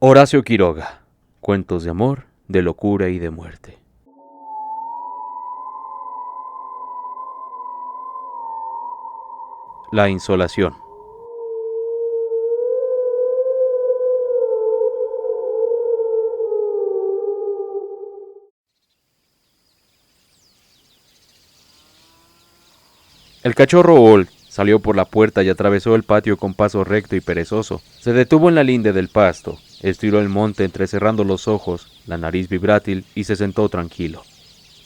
Horacio Quiroga. Cuentos de amor, de locura y de muerte. La insolación. El cachorro Old salió por la puerta y atravesó el patio con paso recto y perezoso. Se detuvo en la linde del pasto, estiró el monte entrecerrando los ojos, la nariz vibrátil y se sentó tranquilo.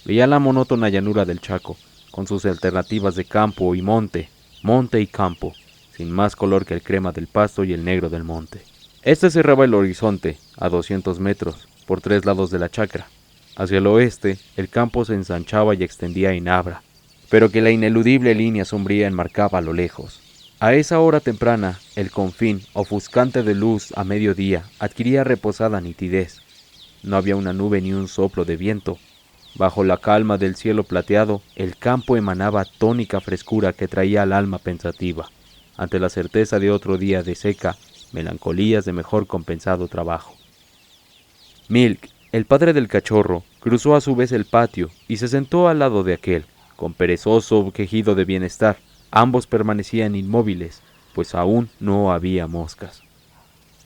Veía la monótona llanura del Chaco, con sus alternativas de campo y monte, monte y campo, sin más color que el crema del pasto y el negro del monte. Este cerraba el horizonte, a 200 metros, por 3 lados de la chacra. Hacia el oeste, el campo se ensanchaba y extendía en Abra, pero que la ineludible línea sombría enmarcaba a lo lejos. A esa hora temprana, el confín, ofuscante de luz a mediodía, adquiría reposada nitidez. No había una nube ni un soplo de viento. Bajo la calma del cielo plateado, el campo emanaba tónica frescura que traía al alma pensativa, ante la certeza de otro día de seca, melancolías de mejor compensado trabajo. Milk, el padre del cachorro, cruzó a su vez el patio y se sentó al lado de aquel, con perezoso quejido de bienestar. Ambos permanecían inmóviles, pues aún no había moscas.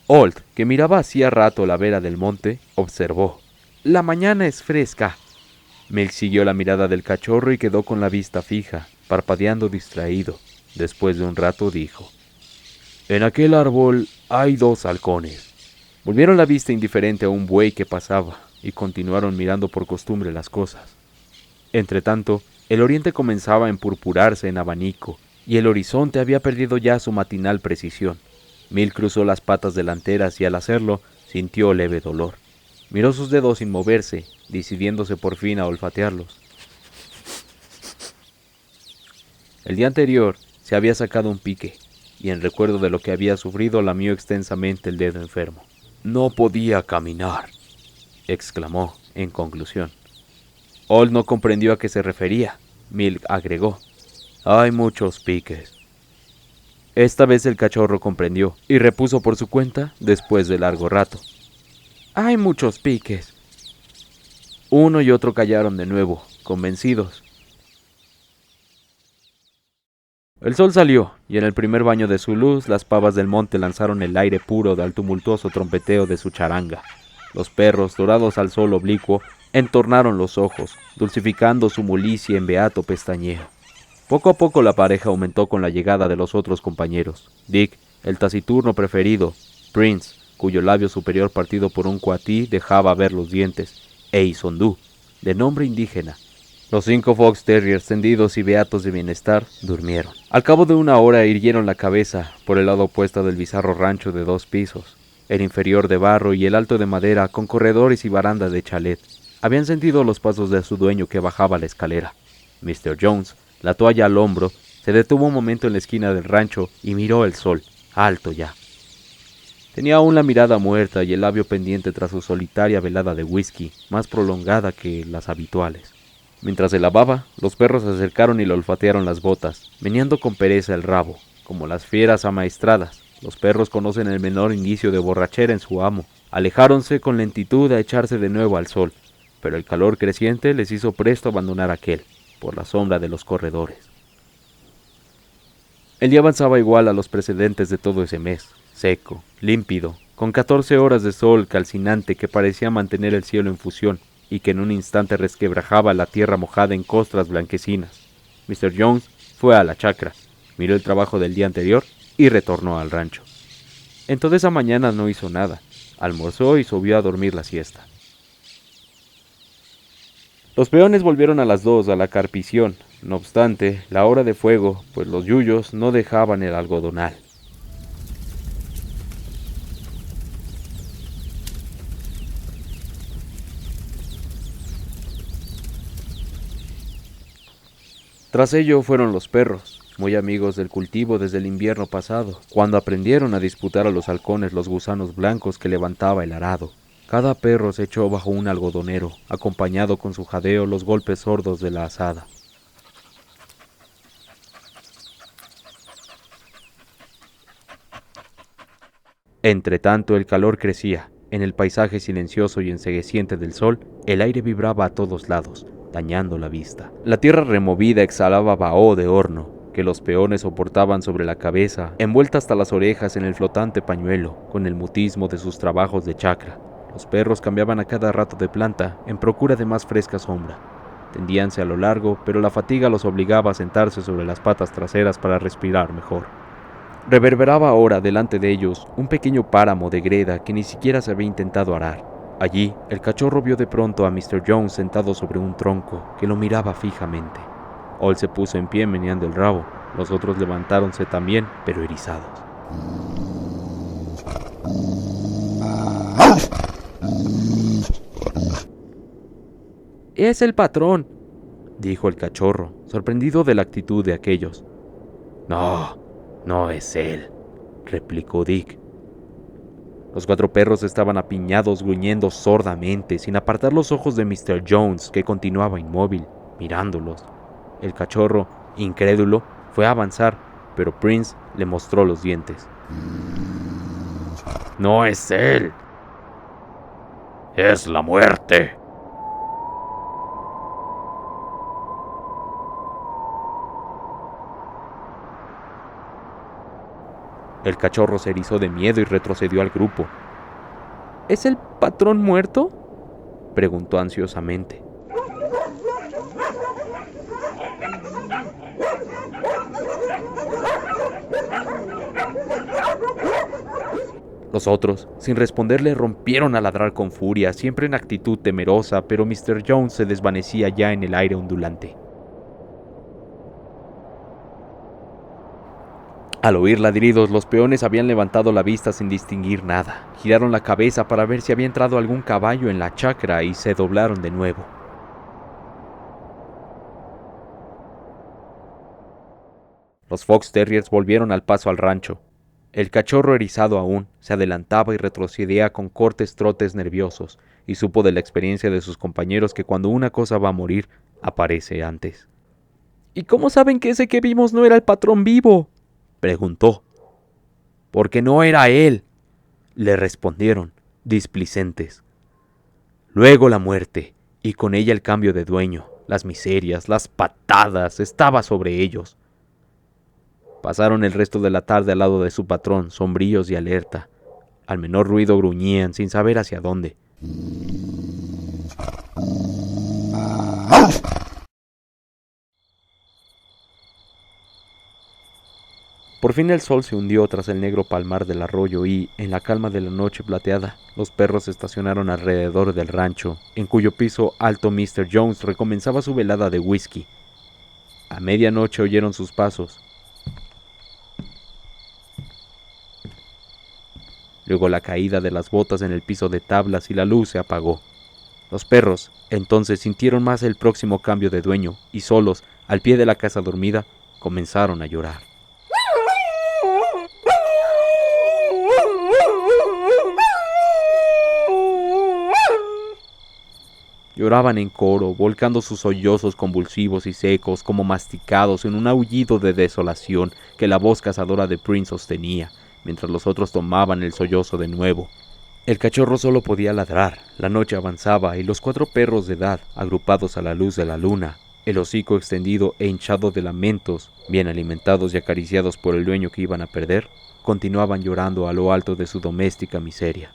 Old, que miraba hacía rato la vera del monte, observó: «La mañana es fresca». Milk siguió la mirada del cachorro y quedó con la vista fija, parpadeando distraído. Después de un rato dijo: «En aquel árbol hay 2 halcones». Volvieron la vista indiferente a un buey que pasaba y continuaron mirando por costumbre las cosas. Entretanto, el oriente comenzaba a empurpurarse en abanico y el horizonte había perdido ya su matinal precisión. Milk cruzó las patas delanteras y al hacerlo sintió leve dolor. Miró sus dedos sin moverse, decidiéndose por fin a olfatearlos. El día anterior se había sacado un pique, y en recuerdo de lo que había sufrido lamió extensamente el dedo enfermo. «No podía caminar», exclamó en conclusión. Old no comprendió a qué se refería. Milk agregó: «Hay muchos piques». Esta vez el cachorro comprendió y repuso por su cuenta después de largo rato: «Hay muchos piques». Uno y otro callaron de nuevo, convencidos. El sol salió, y en el primer baño de su luz las pavas del monte lanzaron el aire puro al tumultuoso trompeteo de su charanga. Los perros, dorados al sol oblicuo, entornaron los ojos, dulcificando su molicie en beato pestañeo. Poco a poco la pareja aumentó con la llegada de los otros compañeros. Dick, el taciturno preferido; Prince, cuyo labio superior partido por un cuatí dejaba ver los dientes; e Isondú, de nombre indígena. Los 5 Fox Terriers, tendidos y beatos de bienestar, durmieron. Al cabo de una hora irguieron la cabeza por el lado opuesto del bizarro rancho de 2 pisos, el inferior de barro y el alto de madera con corredores y baranda de chalet. Habían sentido los pasos de su dueño que bajaba la escalera. Mr. Jones, la toalla al hombro, se detuvo un momento en la esquina del rancho y miró el sol, alto ya. Tenía aún la mirada muerta y el labio pendiente tras su solitaria velada de whisky, más prolongada que las habituales. Mientras se lavaba, los perros se acercaron y le olfatearon las botas, meneando con pereza el rabo, como las fieras amaestradas. Los perros conocen el menor indicio de borrachera en su amo. Alejáronse con lentitud a echarse de nuevo al sol, pero el calor creciente les hizo presto abandonar aquel, por la sombra de los corredores. El día avanzaba igual a los precedentes de todo ese mes, seco, límpido, con 14 horas de sol calcinante que parecía mantener el cielo en fusión y que en un instante resquebrajaba la tierra mojada en costras blanquecinas. Mr. Jones fue a la chacra, miró el trabajo del día anterior y retornó al rancho. En toda esa mañana no hizo nada, almorzó y subió a dormir la siesta. Los peones volvieron a las 2 a la carpición, no obstante, la hora de fuego, pues los yuyos no dejaban el algodonal. Tras ello fueron los perros, muy amigos del cultivo desde el invierno pasado, cuando aprendieron a disputar a los halcones los gusanos blancos que levantaba el arado. Cada perro se echó bajo un algodonero, acompañado con su jadeo los golpes sordos de la azada. Entretanto el calor crecía, En el paisaje silencioso y encegueciente del sol, el aire vibraba a todos lados, dañando la vista. La tierra removida exhalaba vaho de horno, que los peones soportaban sobre la cabeza, envuelta hasta las orejas en el flotante pañuelo, con el mutismo de sus trabajos de chacra. Los perros cambiaban a cada rato de planta, en procura de más fresca sombra. Tendíanse a lo largo, pero la fatiga los obligaba a sentarse sobre las patas traseras para respirar mejor. Reverberaba ahora delante de ellos un pequeño páramo de greda que ni siquiera se había intentado arar. Allí, el cachorro vio de pronto a Mr. Jones sentado sobre un tronco que lo miraba fijamente. Hall se puso en pie meneando el rabo. Los otros levantáronse también, pero erizados. «Es el patrón», dijo el cachorro, sorprendido de la actitud de aquellos. No es él», replicó Dick. Los 4 perros estaban apiñados, gruñendo sordamente, sin apartar los ojos de Mr. Jones, que continuaba inmóvil, mirándolos. El cachorro, incrédulo, fue a avanzar, pero Prince le mostró los dientes. «No es él. Es la muerte». El cachorro se erizó de miedo y retrocedió al grupo. «¿Es el patrón muerto?», preguntó ansiosamente. Los otros, sin responderle, rompieron a ladrar con furia, siempre en actitud temerosa, pero Mr. Jones se desvanecía ya en el aire ondulante. Al oír ladridos, los peones habían levantado la vista sin distinguir nada. Giraron la cabeza para ver si había entrado algún caballo en la chacra y se doblaron de nuevo. Los Fox Terriers volvieron al paso al rancho. El cachorro, erizado aún, se adelantaba y retrocedía con cortes trotes nerviosos, y supo de la experiencia de sus compañeros que cuando una cosa va a morir, aparece antes. «¿Y cómo saben que ese que vimos no era el patrón vivo?», preguntó. «Porque no era él», le respondieron, displicentes. Luego la muerte, y con ella el cambio de dueño, las miserias, las patadas, estaba sobre ellos. Pasaron el resto de la tarde al lado de su patrón, sombríos y alerta. Al menor ruido gruñían, sin saber hacia dónde. Por fin el sol se hundió tras el negro palmar del arroyo y, en la calma de la noche plateada, los perros se estacionaron alrededor del rancho, en cuyo piso alto Mr. Jones recomenzaba su velada de whisky. A medianoche oyeron sus pasos. Luego la caída de las botas en el piso de tablas y la luz se apagó. Los perros, entonces, sintieron más el próximo cambio de dueño y solos, al pie de la casa dormida, comenzaron a llorar. Lloraban en coro, volcando sus sollozos convulsivos y secos como masticados en un aullido de desolación que la voz cazadora de Prince sostenía, mientras los otros tomaban el sollozo de nuevo. El cachorro solo podía ladrar, la noche avanzaba y los 4 perros de edad, agrupados a la luz de la luna, el hocico extendido e hinchado de lamentos, bien alimentados y acariciados por el dueño que iban a perder, continuaban llorando a lo alto de su doméstica miseria.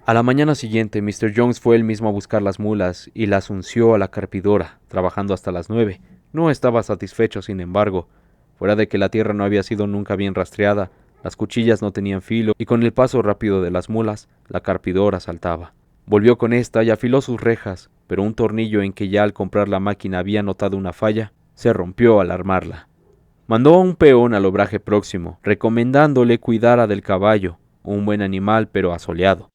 A la mañana siguiente, Mr. Jones fue él mismo a buscar las mulas y las unció a la carpidora, trabajando hasta las 9. No estaba satisfecho, sin embargo. Fuera de que la tierra no había sido nunca bien rastreada, las cuchillas no tenían filo y con el paso rápido de las mulas, la carpidora saltaba. Volvió con esta y afiló sus rejas, pero un tornillo en que ya al comprar la máquina había notado una falla, se rompió al armarla. Mandó a un peón al obraje próximo, recomendándole cuidara del caballo, un buen animal pero asoleado.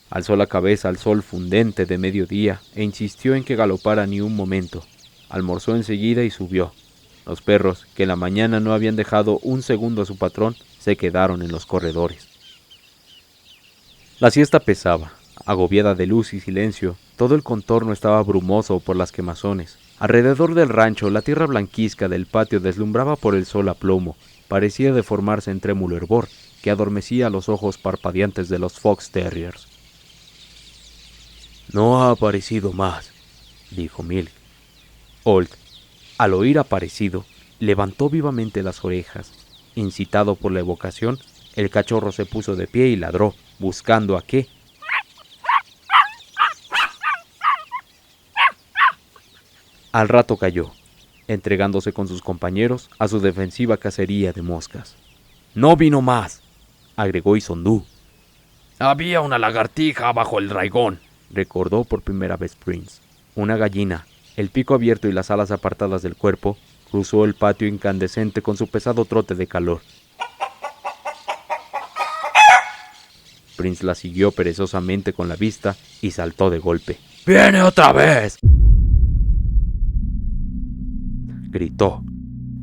Alzó la cabeza al sol fundente de mediodía e insistió en que galopara ni un momento. Almorzó enseguida y subió. Los perros, que en la mañana no habían dejado un segundo a su patrón, se quedaron en los corredores. La siesta pesaba. Agobiada de luz y silencio, Todo el contorno estaba brumoso por las quemazones. Alrededor del rancho, la tierra blanquizca del patio deslumbraba por el sol a plomo. Parecía deformarse en trémulo hervor, que adormecía los ojos parpadeantes de los Fox Terriers. «No ha aparecido más», dijo Milk. Holt, al oír aparecido, levantó vivamente las orejas. Incitado por la evocación, el cachorro se puso de pie y ladró, buscando a qué. Al rato cayó, entregándose con sus compañeros a su defensiva cacería de moscas. «No vino más», agregó Isondú. «Había una lagartija bajo el raigón», recordó por primera vez Prince. Una gallina, el pico abierto y las alas apartadas del cuerpo, cruzó el patio incandescente con su pesado trote de calor. Prince la siguió perezosamente con la vista y saltó de golpe. «¡Viene otra vez!», gritó.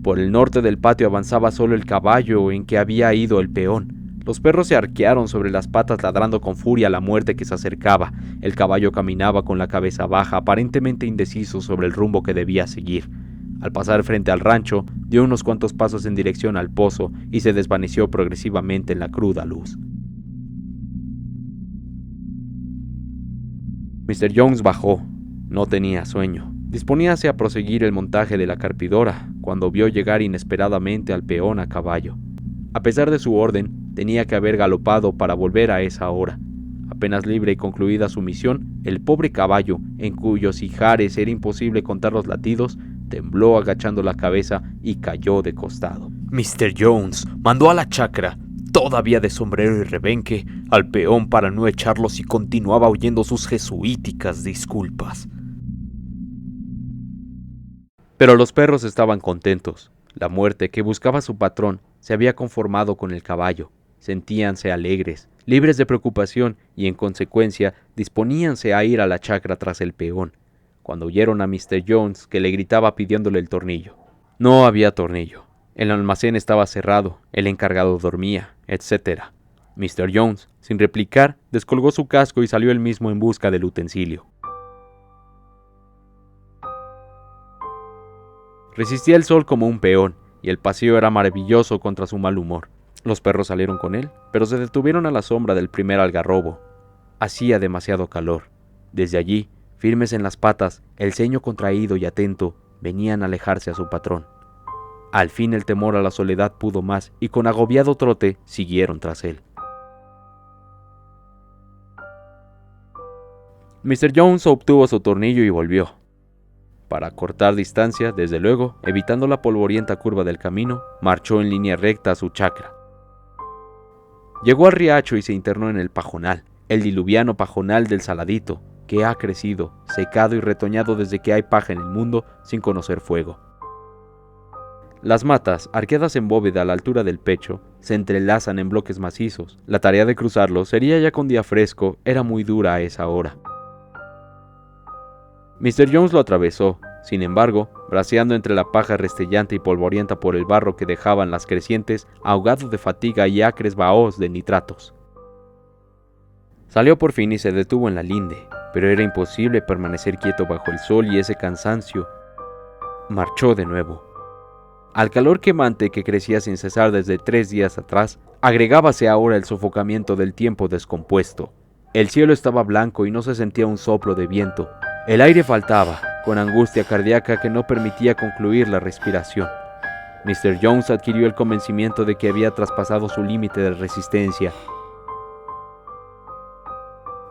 Por el norte del patio avanzaba solo el caballo en que había ido el peón. Los perros se arquearon sobre las patas ladrando con furia a la muerte que se acercaba. El caballo caminaba con la cabeza baja, aparentemente indeciso sobre el rumbo que debía seguir. Al pasar frente al rancho, dio unos cuantos pasos en dirección al pozo y se desvaneció progresivamente en la cruda luz. Mr. Jones bajó. No tenía sueño. Disponíase a proseguir el montaje de la carpidora, cuando vio llegar inesperadamente al peón a caballo. A pesar de su orden, tenía que haber galopado para volver a esa hora. Apenas libre y concluida su misión, el pobre caballo, en cuyos ijares era imposible contar los latidos, tembló agachando la cabeza y cayó de costado. Mr. Jones mandó a la chacra, todavía de sombrero y rebenque, al peón para no echarlos y continuaba oyendo sus jesuíticas disculpas. Pero los perros estaban contentos. La muerte que buscaba su patrón se había conformado con el caballo. Sentíanse alegres, libres de preocupación y, en consecuencia, disponíanse a ir a la chacra tras el peón, cuando oyeron a Mr. Jones que le gritaba pidiéndole el tornillo. No había tornillo. El almacén estaba cerrado, el encargado dormía, etc. Mr. Jones, sin replicar, descolgó su casco y salió él mismo en busca del utensilio. Resistía el sol como un peón, y el paseo era maravilloso contra su mal humor. Los perros salieron con él, pero se detuvieron a la sombra del primer algarrobo. Hacía demasiado calor. Desde allí, firmes en las patas, el ceño contraído y atento, venían a alejarse a su patrón. Al fin el temor a la soledad pudo más, y con agobiado trote siguieron tras él. Mr. Jones obtuvo su tornillo y volvió. Para cortar distancia, desde luego, evitando la polvorienta curva del camino, marchó en línea recta a su chacra. Llegó al riacho y se internó en el pajonal, el diluviano pajonal del Saladito, que ha crecido, secado y retoñado desde que hay paja en el mundo sin conocer fuego. Las matas, arqueadas en bóveda a la altura del pecho, se entrelazan en bloques macizos. La tarea de cruzarlos sería ya con día fresco, era muy dura a esa hora. Mr. Jones lo atravesó, sin embargo, braceando entre la paja restellante y polvorienta por el barro que dejaban las crecientes, ahogado de fatiga y acres vahoz de nitratos. Salió por fin y se detuvo en la linde, pero era imposible permanecer quieto bajo el sol y ese cansancio. Marchó de nuevo. Al calor quemante que crecía sin cesar desde 3 días atrás, agregábase ahora el sofocamiento del tiempo descompuesto. El cielo estaba blanco y no se sentía un soplo de viento. El aire faltaba, con angustia cardíaca que no permitía concluir la respiración. Mr. Jones adquirió el convencimiento de que había traspasado su límite de resistencia.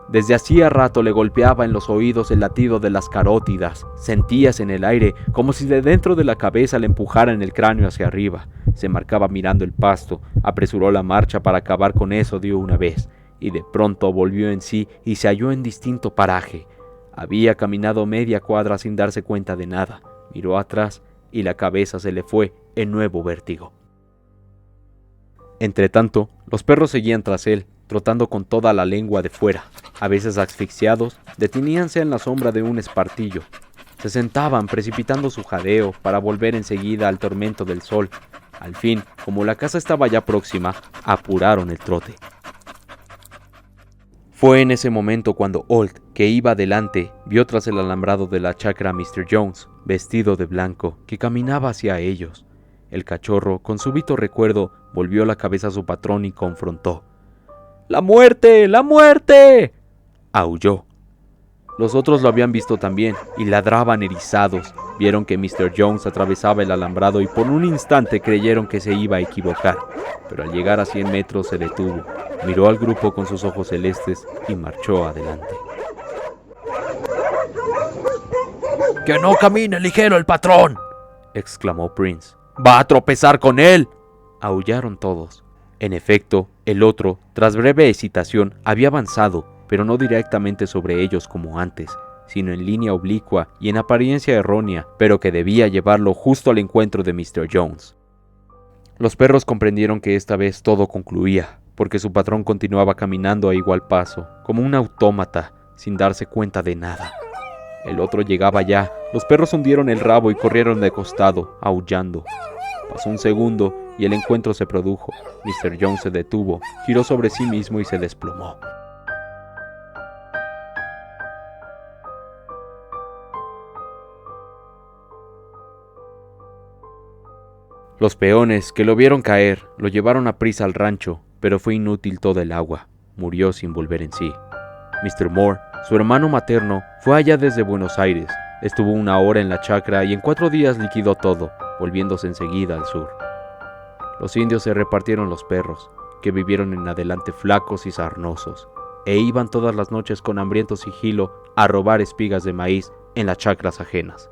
Desde hacía rato le golpeaba en los oídos el latido de las carótidas. Sentíase en el aire como si de dentro de la cabeza le empujaran el cráneo hacia arriba. Se marcaba mirando el pasto, apresuró la marcha para acabar con eso de una vez, y de pronto volvió en sí y se halló en distinto paraje. Había caminado media cuadra sin darse cuenta de nada. Miró atrás y la cabeza se le fue en nuevo vértigo. Entretanto, los perros seguían tras él, trotando con toda la lengua de fuera. A veces asfixiados, deteníanse en la sombra de un espartillo. Se sentaban precipitando su jadeo para volver enseguida al tormento del sol. Al fin, como la casa estaba ya próxima, apuraron el trote. Fue en ese momento cuando Holt, que iba adelante, vio tras el alambrado de la chacra a Mr. Jones, vestido de blanco, que caminaba hacia ellos. El cachorro, con súbito recuerdo, volvió la cabeza a su patrón y confrontó. ¡La muerte! ¡La muerte!, aulló. Los otros lo habían visto también y ladraban erizados. Vieron que Mr. Jones atravesaba el alambrado y por un instante creyeron que se iba a equivocar, pero al llegar a 100 metros se detuvo, miró al grupo con sus ojos celestes y marchó adelante. ¡Que no camine ligero el patrón!, exclamó Prince. ¡Va a tropezar con él!, aullaron todos. En efecto, el otro, tras breve hesitación, había avanzado, pero no directamente sobre ellos como antes, sino en línea oblicua y en apariencia errónea, pero que debía llevarlo justo al encuentro de Mr. Jones. Los perros comprendieron que esta vez todo concluía, porque su patrón continuaba caminando a igual paso, como un autómata, sin darse cuenta de nada. El otro llegaba ya, los perros hundieron el rabo y corrieron de costado, aullando. Pasó un segundo y el encuentro se produjo. Mr. Jones se detuvo, giró sobre sí mismo y se desplomó. Los peones, que lo vieron caer, lo llevaron a prisa al rancho, pero fue inútil toda el agua. Murió sin volver en sí. Mr. Moore, su hermano materno, fue allá desde Buenos Aires. Estuvo 1 hora en la chacra y en 4 días liquidó todo, volviéndose enseguida al sur. Los indios se repartieron los perros, que vivieron en adelante flacos y sarnosos, e iban todas las noches con hambriento sigilo a robar espigas de maíz en las chacras ajenas.